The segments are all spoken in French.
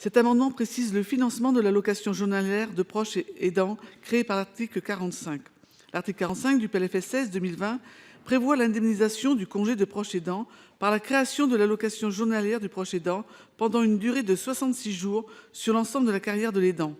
Cet amendement précise le financement de l'allocation journalière de proches aidants créée par l'article 45. L'article 45 du PLFSS 2020 prévoit l'indemnisation du congé de proche aidant par la création de l'allocation journalière du proche aidant pendant une durée de 66 jours sur l'ensemble de la carrière de l'aidant.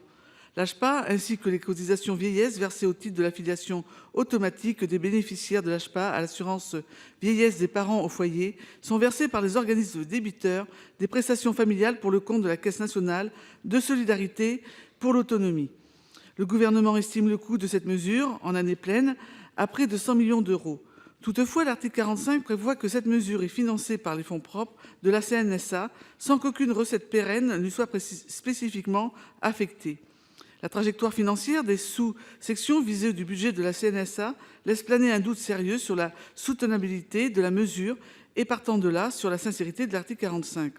L'AJPA, ainsi que les cotisations vieillesse versées au titre de l'affiliation automatique des bénéficiaires de l'AJPA à l'assurance vieillesse des parents au foyer, sont versées par les organismes débiteurs des prestations familiales pour le compte de la Caisse nationale de solidarité pour l'autonomie. Le Gouvernement estime le coût de cette mesure, en année pleine, à près de 100 millions d'euros. Toutefois, l'article 45 prévoit que cette mesure est financée par les fonds propres de la CNSA sans qu'aucune recette pérenne lui soit spécifiquement affectée. La trajectoire financière des sous-sections visées du budget de la CNSA laisse planer un doute sérieux sur la soutenabilité de la mesure et, partant de là, sur la sincérité de l'article 45.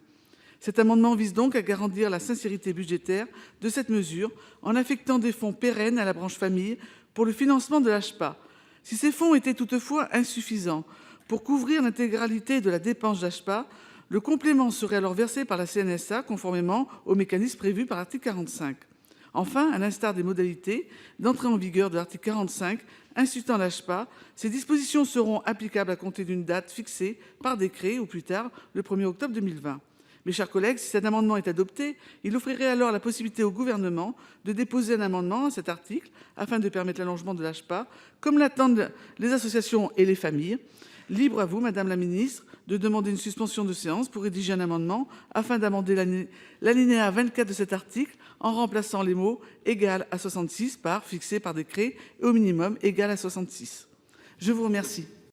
Cet amendement vise donc à garantir la sincérité budgétaire de cette mesure en affectant des fonds pérennes à la branche famille pour le financement de l'AJPA. Si ces fonds étaient toutefois insuffisants pour couvrir l'intégralité de la dépense d'AJPA, le complément serait alors versé par la CNSA conformément au mécanisme prévu par l'article 45. Enfin, à l'instar des modalités d'entrée en vigueur de l'article 45 instituant l'AJPA, ces dispositions seront applicables à compter d'une date fixée par décret au plus tard le 1er octobre 2020. Mes chers collègues, si cet amendement est adopté, il offrirait alors la possibilité au Gouvernement de déposer un amendement à cet article afin de permettre l'allongement de l'AJPA, comme l'attendent les associations et les familles. Libre à vous, Madame la Ministre, de demander une suspension de séance pour rédiger un amendement afin d'amender l'alinéa 24 de cet article en remplaçant les mots « égal à 66 » par « fixé par décret » et au minimum « égal à 66 ». Je vous remercie.